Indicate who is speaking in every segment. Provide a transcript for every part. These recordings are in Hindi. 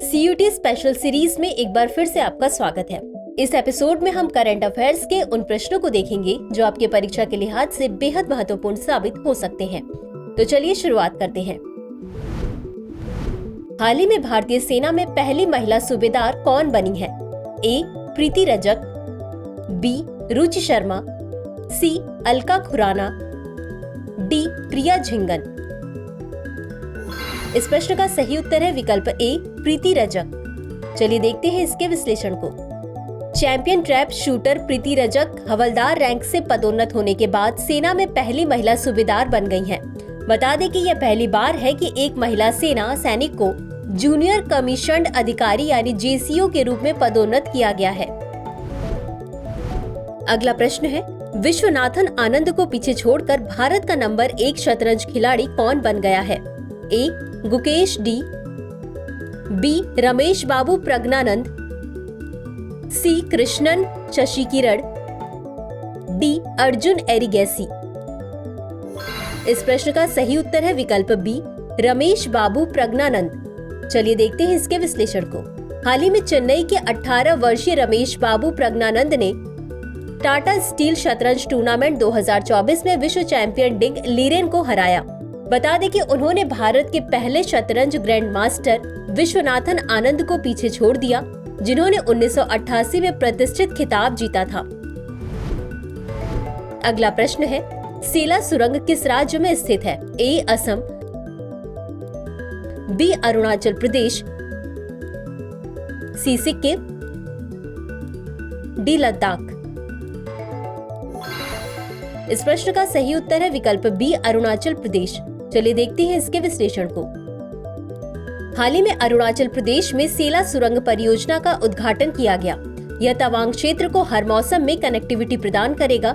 Speaker 1: सीयूटी स्पेशल सीरीज में एक बार फिर से आपका स्वागत है। इस एपिसोड में हम करंट अफेयर्स के उन प्रश्नों को देखेंगे जो आपके परीक्षा के लिहाज से बेहद महत्वपूर्ण साबित हो सकते हैं। तो चलिए शुरुआत करते हैं। हाल ही में भारतीय सेना में पहली महिला सूबेदार कौन बनी है? ए. प्रीति रजक, बी. रुचि शर्मा, सी. अलका खुराना, डी. प्रिया झिंगन। इस प्रश्न का सही उत्तर है विकल्प ए. प्रीति रजक। चलिए देखते हैं इसके विश्लेषण को। चैंपियन ट्रैप शूटर प्रीति रजक हवलदार रैंक से पदोन्नत होने के बाद सेना में पहली महिला सूबेदार बन गई हैं। बता दें कि यह पहली बार है कि एक महिला सेना सैनिक को जूनियर कमीशन्ड अधिकारी यानी जेसीओ के रूप में पदोन्नत किया गया है। अगला प्रश्न है, विश्वनाथन आनंद को पीछे छोड़कर भारत का नंबर 1 शतरंज खिलाड़ी कौन बन गया है? A. Gukesh D, B. Ramesh Babu Praggnanandhaa, C. Krishnan Sasi Kiran, D. Arjun Erigaisi. इस प्रश्न का सही उत्तर है विकल्प बी. रमेश बाबू प्रज्ञानंद। चलिए देखते हैं इसके विश्लेषण को। हाल ही में चेन्नई के 18 वर्षीय रमेश बाबू प्रज्ञानंद ने टाटा स्टील शतरंज टूर्नामेंट 2024 में विश्व चैंपियन डिंग लीरेन को हराया। बता दें कि उन्होंने भारत के पहले शतरंज ग्रैंड मास्टर विश्वनाथन आनंद को पीछे छोड़ दिया, जिन्होंने 1988 में प्रतिष्ठित खिताब जीता था। अगला प्रश्न है, सेला सुरंग किस राज्य में स्थित है? ए. असम, बी. अरुणाचल प्रदेश, सी. सिक्किम, डी. लद्दाख। इस प्रश्न का सही उत्तर है विकल्प बी. अरुणाचल प्रदेश। चलिए देखते हैं इसके विश्लेषण को। हाल ही में अरुणाचल प्रदेश में सेला सुरंग परियोजना का उद्घाटन किया गया। यह तवांग क्षेत्र को हर मौसम में कनेक्टिविटी प्रदान करेगा।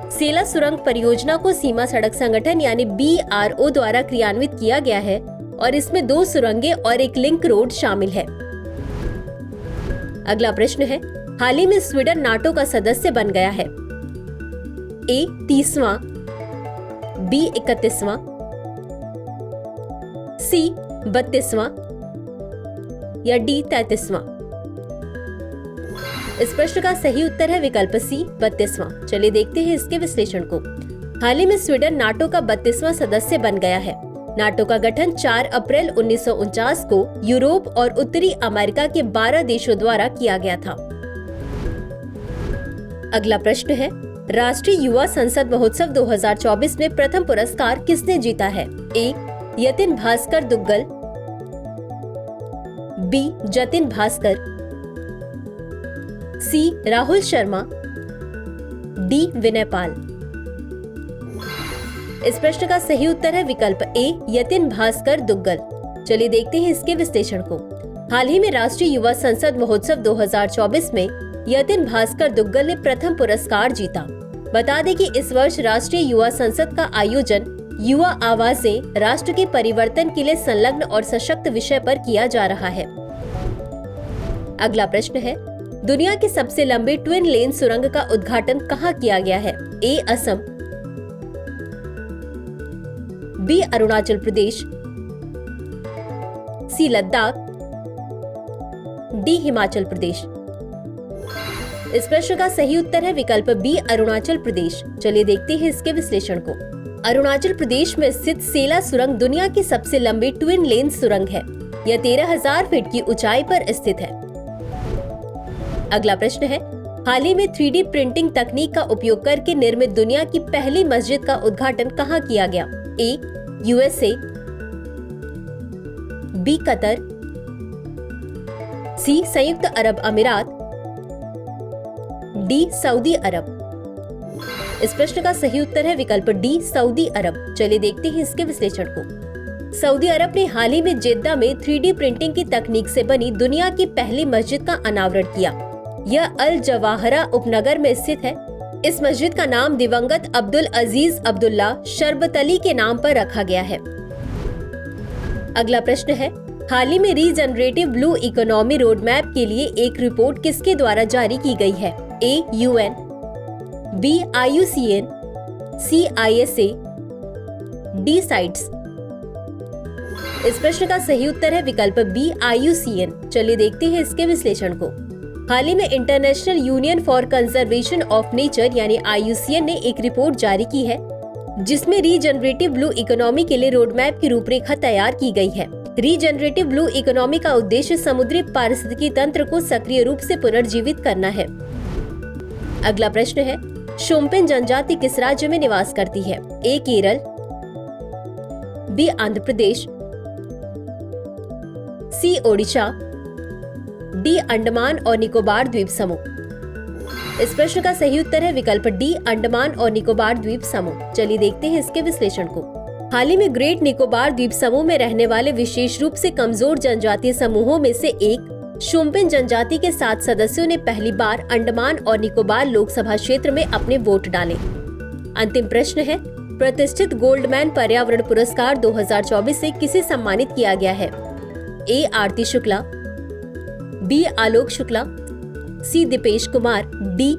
Speaker 1: सेला सुरंग परियोजना को सीमा सड़क संगठन यानी BRO द्वारा क्रियान्वित किया गया है और इसमें 2 सुरंगें और एक लिंक रोड शामिल है। अगला प्रश्न है, हाल ही में स्वीडन नाटो का सदस्य बन गया है। ए. 30वां, बी. 31वां, सी. 32वां या डी. 33वां। इस प्रश्न का सही उत्तर है विकल्प सी. 32वां। चलिए देखते हैं इसके विश्लेषण को। हाल ही में स्वीडन नाटो का 32वां सदस्य बन गया है। नाटो का गठन 4 अप्रैल 1949 को यूरोप और उत्तरी अमेरिका के 12 देशों द्वारा किया गया था। अगला प्रश्न है, राष्ट्रीय युवा संसद महोत्सव 2024 में प्रथम पुरस्कार किसने जीता है? ए. यतिन भास्कर दुग्गल, बी. जतिन भास्कर, सी. राहुल शर्मा, डी. विनय पाल। इस प्रश्न का सही उत्तर है विकल्प ए. यतिन भास्कर दुग्गल। चलिए देखते हैं इसके विश्लेषण को। हाल ही में राष्ट्रीय युवा संसद महोत्सव 2024 में यतिन भास्कर दुग्गल ने प्रथम पुरस्कार जीता। बता दें कि इस वर्ष राष्ट्रीय युवा संसद का आयोजन युवा आवाजें राष्ट्र के परिवर्तन के लिए संलग्न और सशक्त विषय पर किया जा रहा है। अगला प्रश्न है, दुनिया की सबसे लंबी ट्विन लेन सुरंग का उद्घाटन कहाँ किया गया है? ए. असम, बी. अरुणाचल प्रदेश, सी. लद्दाख, डी. हिमाचल प्रदेश। इस प्रश्न का सही उत्तर है विकल्प बी. अरुणाचल प्रदेश। चलिए देखते हैं इसके विश्लेषण को। अरुणाचल प्रदेश में स्थित सेला सुरंग दुनिया की सबसे लंबी ट्विन लेन सुरंग है। यह 13,000 फीट की ऊंचाई पर स्थित है। अगला प्रश्न है, हाल ही में 3D प्रिंटिंग तकनीक का उपयोग करके निर्मित दुनिया की पहली मस्जिद का उद्घाटन कहाँ किया गया? A. USA, B. Qatar, C. संयुक्त अरब अमीरात, डी. सऊदी अरब। इस प्रश्न का सही उत्तर है विकल्प डी. सऊदी अरब। चलिए देखते हैं इसके विश्लेषण को। सऊदी अरब ने हाल ही में जेद्दा में 3D प्रिंटिंग की तकनीक से बनी दुनिया की पहली मस्जिद का अनावरण किया। यह अल जवाहरा उपनगर में स्थित है। इस मस्जिद का नाम दिवंगत अब्दुल अजीज अब्दुल्ला शरबतली के नाम पर रखा गया है। अगला प्रश्न है, हाल ही में regenerative blue economy road map के लिए एक रिपोर्ट किसके द्वारा जारी की गई है? A. UN, B. IUCN, C. ISA, D. CITES. इस प्रश्न का सही उत्तर है विकल्प बी IUCN। चलिए देखते हैं इसके विश्लेषण को। हाल ही में international union for conservation of nature यानी IUCN ने एक रिपोर्ट जारी की है जिसमें रीजनरेटिव ब्लू इकोनॉमी के लिए रोड मैप की रूपरेखा तैयार की गई है। रीजनरेटिव ब्लू इकोनॉमी का उद्देश्य समुद्री पारिस्थितिकी तंत्र को सक्रिय रूप से पुनर्जीवित करना है। अगला प्रश्न है, शोम्पेन जनजाति किस राज्य में निवास करती है? ए केरल, बी आंध्र प्रदेश, सी ओडिशा, डी अंडमान और निकोबार द्वीप समूह। इस प्रश्न का सही उत्तर है विकल्प डी अंडमान और निकोबार द्वीप समूह। चलिए देखते हैं इसके विश्लेषण को। हाल ही में ग्रेट निकोबार द्वीप समूह में रहने वाले विशेष रूप से कमजोर जनजातीय समूहों में से एक शोम्पेन जनजाति के 7 सदस्यों ने पहली बार अंडमान और निकोबार लोकसभा क्षेत्र में अपने वोट डाले। अंतिम प्रश्न है, प्रतिष्ठित गोल्डमैन पर्यावरण पुरस्कार 2024 से किसे सम्मानित किया गया है? ए आरती शुक्ला, बी आलोक शुक्ला, सी दीपेश कुमार, डी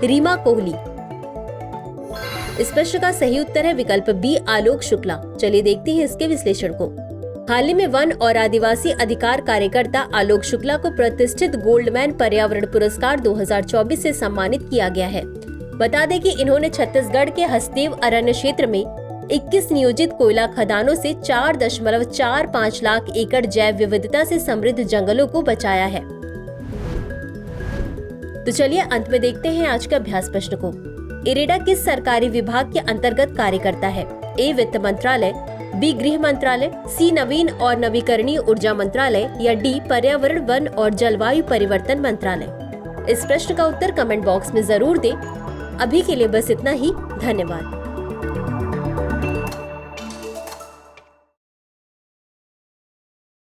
Speaker 1: रीमा कोहली। इस प्रश्न का सही उत्तर है विकल्प बी आलोक शुक्ला। चलिए देखते हैं इसके विश्लेषण को। हाल ही में वन और आदिवासी अधिकार कार्यकर्ता आलोक शुक्ला को प्रतिष्ठित गोल्डमैन पर्यावरण पुरस्कार 2024 से सम्मानित किया गया है। बता दें कि इन्होंने छत्तीसगढ़ के हसदेव अरण्य क्षेत्र में 21 नियोजित कोयला खदानों से 4.45 लाख एकड़ जैव विविधता से समृद्ध जंगलों को बचाया है। तो चलिए अंत में देखते हैं आज के अभ्यास प्रश्न को। इरेडा किस सरकारी विभाग के अंतर्गत कार्य करता है? ए वित्त मंत्रालय, बी गृह मंत्रालय, सी नवीन और नवीकरणीय ऊर्जा मंत्रालय या डी पर्यावरण वन और जलवायु परिवर्तन मंत्रालय। इस प्रश्न का उत्तर कमेंट बॉक्स में जरूर दें। अभी के लिए बस इतना ही। धन्यवाद।